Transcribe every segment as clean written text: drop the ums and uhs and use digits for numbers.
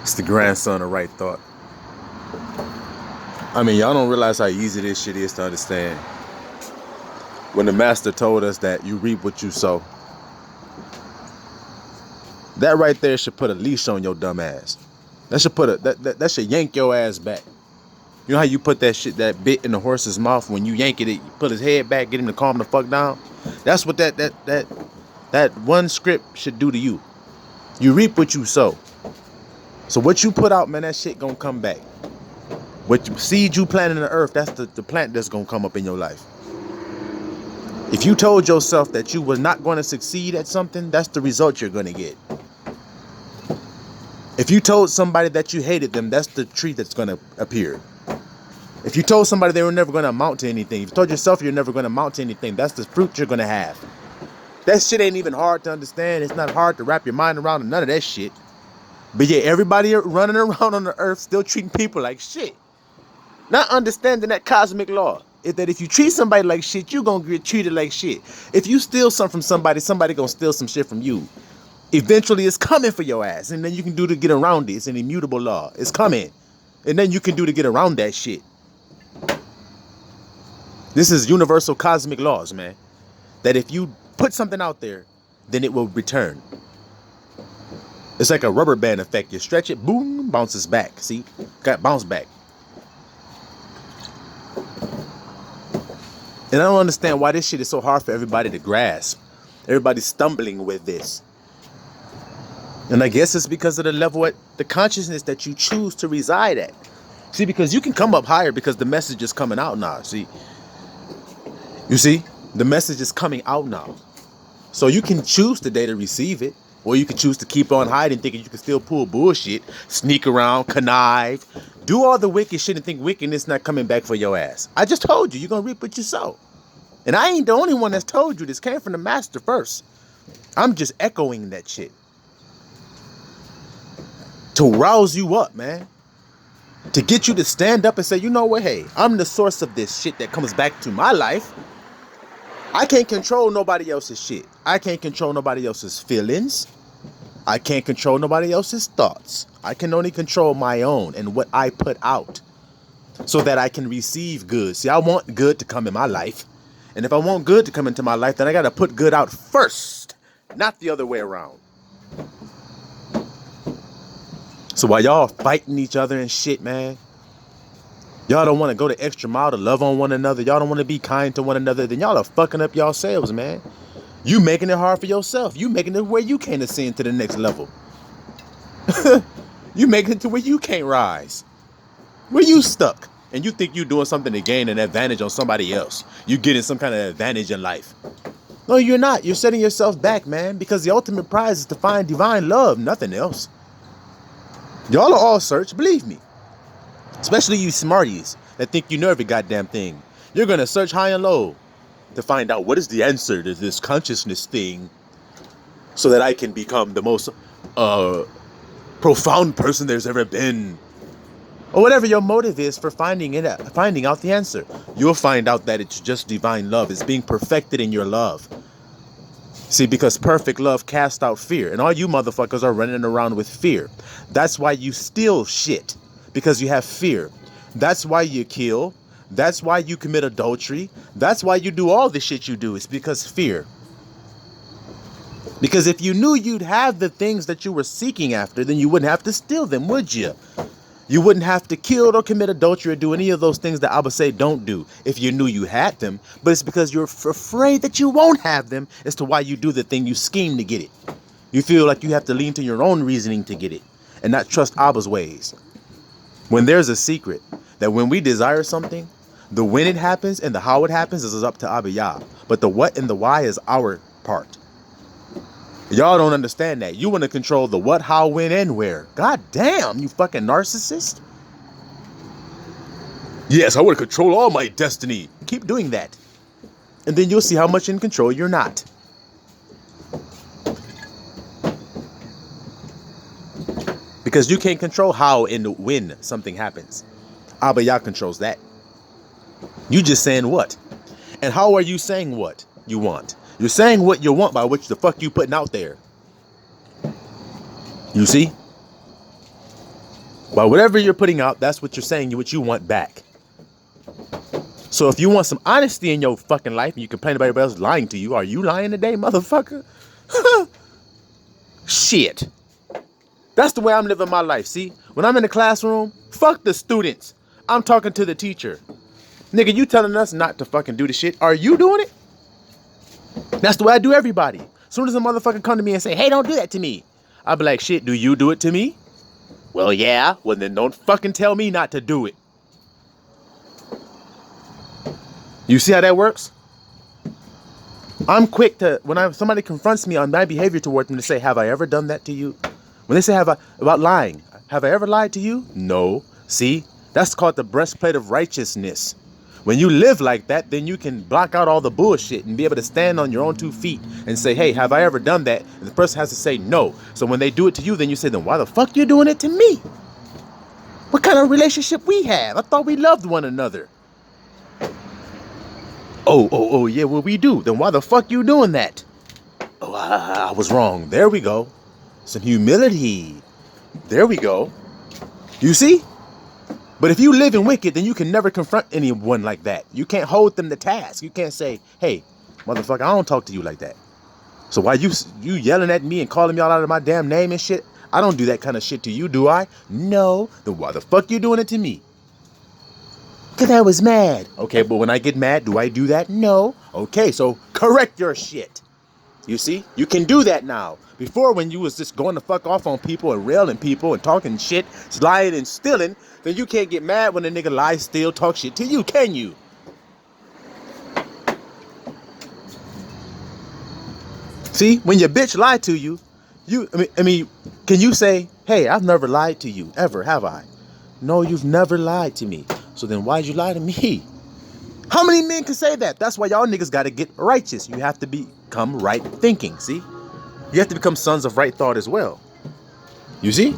It's the grandson of right thought. I mean, y'all don't realize how easy this shit is to understand. When the master told us that you reap what you sow, that right there should put a leash on your dumb ass. That should put that should yank your ass back. You know how you put that bit in the horse's mouth when you yank it, you put his head back, get him to calm the fuck down. That's what that one script should do to you. You reap what you sow. So what you put out, man, that shit gonna come back. What seed you plant in the earth, that's the plant that's gonna come up in your life. If you told yourself that you was not going to succeed at something, that's the result you're gonna get. If you told somebody that you hated them, that's the tree that's gonna appear. If you told somebody they were never gonna amount to anything, if you told yourself you're never gonna amount to anything, that's the fruit you're gonna have. That shit ain't even hard to understand. It's not hard to wrap your mind around none of that shit. But yeah, everybody running around on the earth still treating people like shit. Not understanding that cosmic law. Is that if you treat somebody like shit, you gonna get treated like shit. If you steal something from somebody, somebody gonna steal some shit from you. Eventually it's coming for your ass. And then you can do to get around it. It's an immutable law. It's coming. And then you can do to get around that shit. This is universal cosmic laws, man. That if you put something out there, then it will return. It's like a rubber band effect. You stretch it, boom, bounces back. See? Got bounce back. And I don't understand why this shit is so hard for everybody to grasp. Everybody's stumbling with this. And I guess it's because of the level at the consciousness that you choose to reside at. See, because you can come up higher because the message is coming out now. See? You see? The message is coming out now. So you can choose today to receive it. Or you can choose to keep on hiding, thinking you can still pull bullshit, sneak around, connive, do all the wicked shit and think wickedness not coming back for your ass. I just told you, you're going to reap what you sow. And I ain't the only one that's told you this. Came from the master first. I'm just echoing that shit. To rouse you up, man. To get you to stand up and say, you know what, hey, I'm the source of this shit that comes back to my life. I can't control nobody else's shit. I can't control nobody else's feelings. I can't control nobody else's thoughts. I can only control my own and what I put out so that I can receive good. See, I want good to come in my life. And if I want good to come into my life, then I got to put good out first, not the other way around. So while y'all fighting each other and shit, man, y'all don't want to go the extra mile to love on one another. Y'all don't want to be kind to one another. Then y'all are fucking up yourselves, man. You making it hard for yourself. You making it where you can't ascend to the next level. You making it to where you can't rise. Where you stuck. And you think you doing something to gain an advantage on somebody else. You getting some kind of advantage in life. No, you're not. You're setting yourself back, man. Because the ultimate prize is to find divine love. Nothing else. Y'all are all search. Believe me. Especially you smarties that think you know every goddamn thing. You're going to search high and low to find out what is the answer to this consciousness thing so that I can become the most profound person there's ever been. Or whatever your motive is for finding out the answer. You'll find out that it's just divine love. It's being perfected in your love. See, because perfect love casts out fear. And all you motherfuckers are running around with fear. That's why you steal shit. Because you have fear. That's why you kill. That's why you commit adultery. That's why you do all the shit you do. It's because fear. Because if you knew you'd have the things that you were seeking after, then you wouldn't have to steal them, would you? You wouldn't have to kill or commit adultery or do any of those things that Abba say don't do if you knew you had them. But it's because you're afraid that you won't have them as to why you do the thing you scheme to get it. You feel like you have to lean to your own reasoning to get it and not trust Abba's ways. When there's a secret that when we desire something, the when it happens and the how it happens is up to Abba Yah. But the what and the why is our part. Y'all don't understand that. You want to control the what, how, when, and where. God damn, you fucking narcissist. Yes, I want to control all my destiny. Keep doing that. And then you'll see how much in control you're not. Because you can't control how and when something happens. Abba Yah controls that. You just saying what? And how are you saying what you want? You're saying what you want by which the fuck you putting out there. You see? But whatever you're putting out, that's what you're saying, what you want back. So if you want some honesty in your fucking life and you complain about everybody else lying to you, are you lying today, motherfucker? Shit. That's the way I'm living my life. See, when I'm in the classroom, fuck the students. I'm talking to the teacher. Nigga, you telling us not to fucking do the shit. Are you doing it? That's the way I do everybody. As soon as a motherfucker come to me and say, hey, don't do that to me, I'll be like, shit, do you do it to me? Well, yeah. Well, then don't fucking tell me not to do it. You see how that works? I'm quick to, when somebody confronts me on my behavior towards them, to say, have I ever done that to you? When they say, about lying, have I ever lied to you? No. See, that's called the breastplate of righteousness. When you live like that, then you can block out all the bullshit and be able to stand on your own 2 feet and say, hey, have I ever done that? And the person has to say no. So when they do it to you, then you say, then why the fuck you doing it to me? What kind of relationship we have? I thought we loved one another. Oh, yeah, well, we do. Then why the fuck you doing that? Oh, I was wrong. There we go. Some humility. There we go. You see? But if you live in wicked, then you can never confront anyone like that. You can't hold them to task. You can't say, hey, motherfucker, I don't talk to you like that. So why you yelling at me and calling me all out of my damn name and shit? I don't do that kind of shit to you, do I? No. Then why the fuck you doing it to me? Because I was mad. Okay, but when I get mad, do I do that? No. Okay, so correct your shit. You see? You can do that now. Before, when you was just going to fuck off on people and railing people and talking shit, lying and stealing, then you can't get mad when a nigga lies, steal, talk shit to you, can you? See? When your bitch lied to you, I mean, can you say, hey, I've never lied to you, ever, have I? No, you've never lied to me. So then why'd you lie to me? How many men can say that? That's why y'all niggas got to get righteous. You have to become right thinking, see? You have to become sons of right thought as well. You see?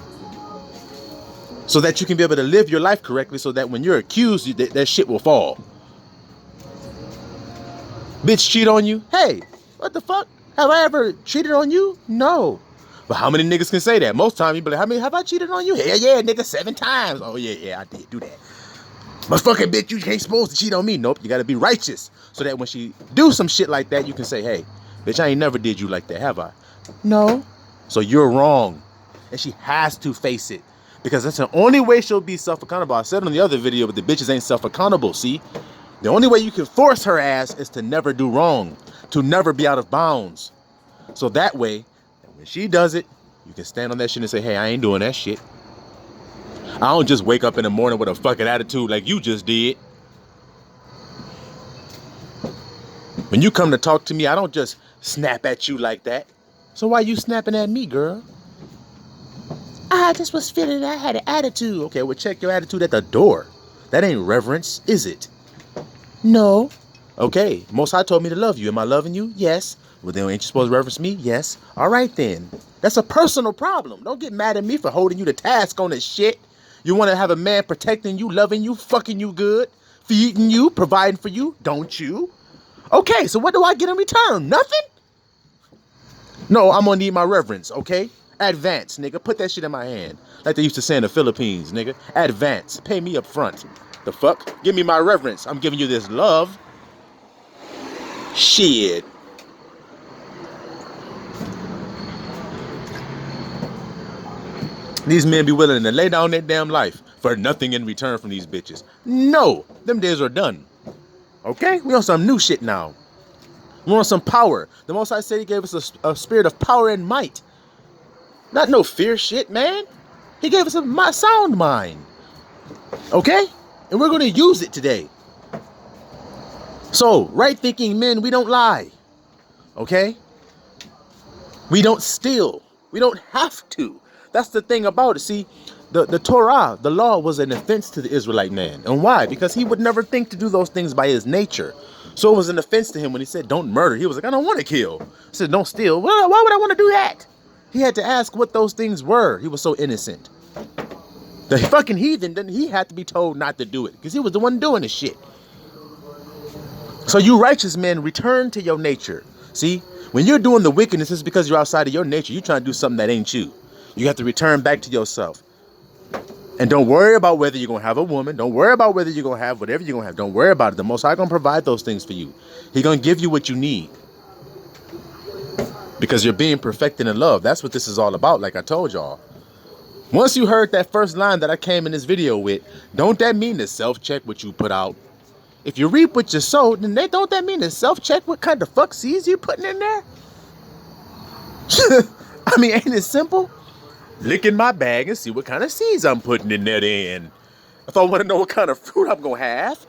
So that you can be able to live your life correctly, so that when you're accused, that shit will fall. Bitch cheat on you? Hey, what the fuck? Have I ever cheated on you? No. But how many niggas can say that? Most times you be like, how many have I cheated on you? Hell yeah, nigga, 7 times. Oh yeah, I did do that. But fucking bitch, you ain't supposed to cheat on me. Nope, you gotta be righteous. So that when she do some shit like that, you can say, hey, bitch, I ain't never did you like that, have I? No. So you're wrong. And she has to face it. Because that's the only way she'll be self-accountable. I said on the other video, but the bitches ain't self-accountable, see? The only way you can force her ass is to never do wrong. To never be out of bounds. So that way, when she does it, you can stand on that shit and say, hey, I ain't doing that shit. I don't just wake up in the morning with a fucking attitude like you just did. When you come to talk to me, I don't just snap at you like that. So why you snapping at me, girl? I just was feeling I had an attitude. Okay, well, check your attitude at the door. That ain't reverence, is it? No. Okay, Most High told me to love you. Am I loving you? Yes. Well, then ain't you supposed to reverence me? Yes. All right, then. That's a personal problem. Don't get mad at me for holding you to task on this shit. You want to have a man protecting you, loving you, fucking you good, feeding you, providing for you, don't you? Okay, so what do I get in return? Nothing? No, I'm gonna need my reverence, okay? Advance, nigga. Put that shit in my hand. Like they used to say in the Philippines, nigga. Advance. Pay me up front. The fuck? Give me my reverence. I'm giving you this love. Shit. These men be willing to lay down their damn life for nothing in return from these bitches. No, them days are done. Okay? We on some new shit now. We want some power. The Most High said he gave us a spirit of power and might. Not no fear shit, man. He gave us a sound mind. Okay? And we're going to use it today. So, right thinking men, we don't lie. Okay? We don't steal. We don't have to. That's the thing about it. See, the Torah, the law, was an offense to the Israelite man. And why? Because he would never think to do those things by his nature. So it was an offense to him when he said, don't murder. He was like, I don't want to kill. He said, don't steal. Well, why would I want to do that? He had to ask what those things were. He was so innocent. The fucking heathen, then he had to be told not to do it because he was the one doing the shit. So you righteous men, return to your nature. See, when you're doing the wickedness, it's because you're outside of your nature. You're trying to do something that ain't you. You have to return back to yourself. And don't worry about whether you're going to have a woman. Don't worry about whether you're going to have whatever you're going to have. Don't worry about it. The Most High going to provide those things for you. He's going to give you what you need. Because you're being perfected in love. That's what this is all about, like I told y'all. Once you heard that first line that I came in this video with, don't that mean to self-check what you put out? If you reap what you sow, then don't that mean to self-check what kind of fuck seeds you're putting in there? I mean, ain't it simple? Look in my bag and see what kind of seeds I'm putting in there then. If I want to know what kind of fruit I'm going to have.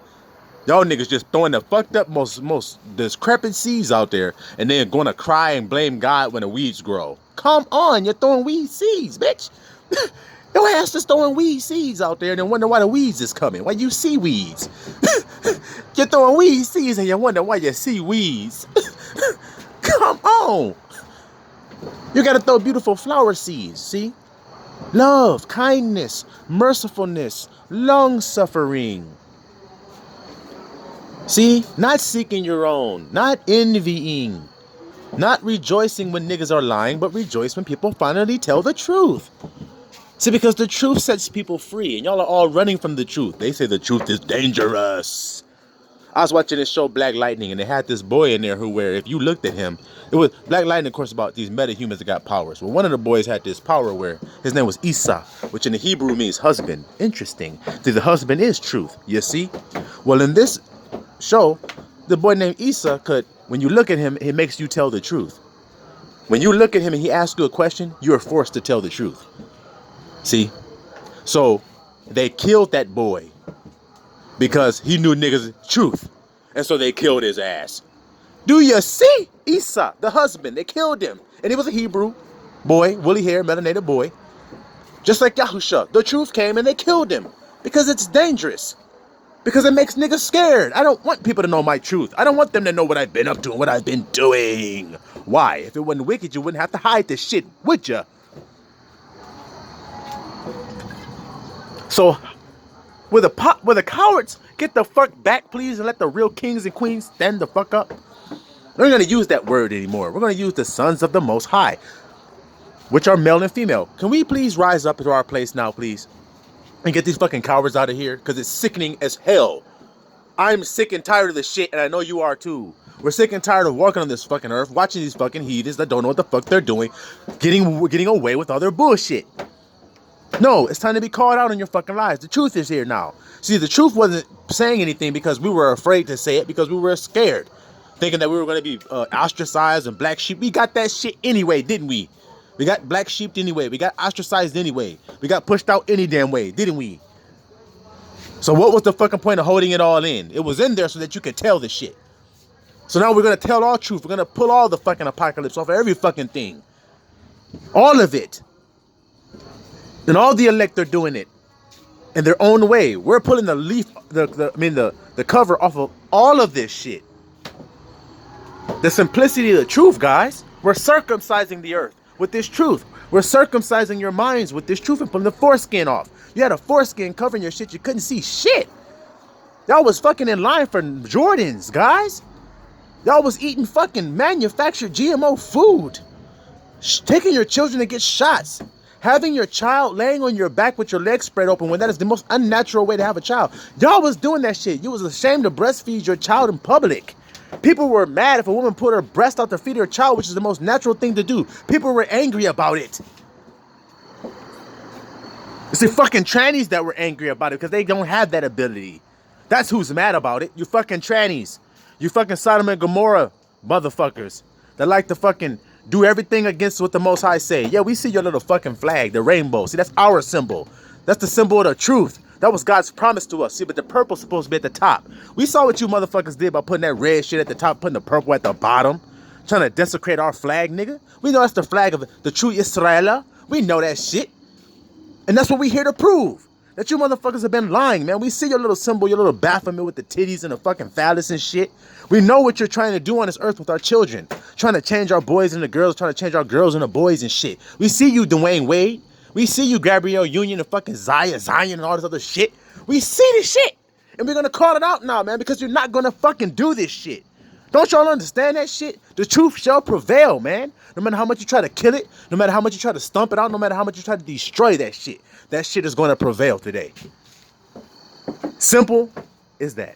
Y'all niggas just throwing the fucked up, most decrepit seeds out there and then going to cry and blame God when the weeds grow. Come on, you're throwing weed seeds, bitch. Your ass just throwing weed seeds out there and then wonder why the weeds is coming. Why you see weeds. You're throwing weed seeds and you wonder why you see weeds. Come on. You got to throw beautiful flower seeds, see? Love, kindness, mercifulness, long-suffering. See? Not seeking your own, not envying, not rejoicing when niggas are lying, but rejoice when people finally tell the truth. See, because the truth sets people free, and y'all are all running from the truth. They say the truth is dangerous. I was watching this show, Black Lightning, and they had this boy in there where if you looked at him, it was Black Lightning, of course, about these metahumans that got powers. Well, one of the boys had this power where his name was Isa, which in the Hebrew means husband. Interesting. See, the husband is truth, you see? Well, in this show, the boy named Isa could, when you look at him, it makes you tell the truth. When you look at him and he asks you a question, you are forced to tell the truth. See? So, they killed that boy because he knew niggas' truth. And so they killed his ass. Do you see? Isa, the husband, they killed him. And he was a Hebrew boy, woolly hair, melanated boy. Just like Yahusha. The truth came and they killed him. Because it's dangerous. Because it makes niggas scared. I don't want people to know my truth. I don't want them to know what I've been up to and what I've been doing. Why? If it wasn't wicked, you wouldn't have to hide this shit, would ya? So, will the cowards get the fuck back, please, and let the real kings and queens stand the fuck up? We're not going to use that word anymore. We're going to use the sons of the Most High, which are male and female. Can we please rise up to our place now, please, and get these fucking cowards out of here? Because it's sickening as hell. I'm sick and tired of this shit, and I know you are too. We're sick and tired of walking on this fucking earth, watching these fucking heathens that don't know what the fuck they're doing, getting away with all their bullshit. No, it's time to be called out on your fucking lies. The truth is here now. See, the truth wasn't saying anything because we were afraid to say it, because we were scared. Thinking that we were going to be ostracized and black sheep. We got that shit anyway, didn't we? We got black sheep anyway. We got ostracized anyway. We got pushed out any damn way, didn't we? So what was the fucking point of holding it all in? It was in there so that you could tell the shit. So now we're going to tell all truth. We're going to pull all the fucking apocalypse off of every fucking thing. All of it. And all the elect are doing it in their own way. We're pulling the cover off of all of this shit. The simplicity of the truth, guys. We're circumcising the earth with this truth. We're circumcising your minds with this truth and pulling the foreskin off. You had a foreskin covering your shit. You couldn't see shit. Y'all was fucking in line for Jordans, guys. Y'all was eating fucking manufactured GMO food. Taking your children to get shots. Having your child laying on your back with your legs spread open when that is the most unnatural way to have a child. Y'all was doing that shit. You was ashamed to breastfeed your child in public. People were mad if a woman put her breast out to feed her child, which is the most natural thing to do. People were angry about it. It's the fucking trannies that were angry about it because they don't have that ability. That's who's mad about it. You fucking trannies. You fucking Sodom and Gomorrah motherfuckers that like to fucking do everything against what the Most High say. Yeah, we see your little fucking flag, the rainbow. See, that's our symbol. That's the symbol of the truth. That was God's promise to us. See, but the purple's supposed to be at the top. We saw what you motherfuckers did by putting that red shit at the top, putting the purple at the bottom. Trying to desecrate our flag, nigga. We know that's the flag of the true Israel. We know that shit. And that's what we here to prove. That you motherfuckers have been lying, man. We see your little symbol, your little Baphomet with the titties and the fucking phallus and shit. We know what you're trying to do on this earth with our children. Trying to change our boys into girls, trying to change our girls into boys and shit. We see you, Dwayne Wade. We see you, Gabrielle Union, and fucking Zion, and all this other shit. We see this shit. And we're going to call it out now, man, because you're not going to fucking do this shit. Don't y'all understand that shit? The truth shall prevail, man. No matter how much you try to kill it, no matter how much you try to stomp it out, no matter how much you try to destroy that shit is going to prevail today. Simple as that.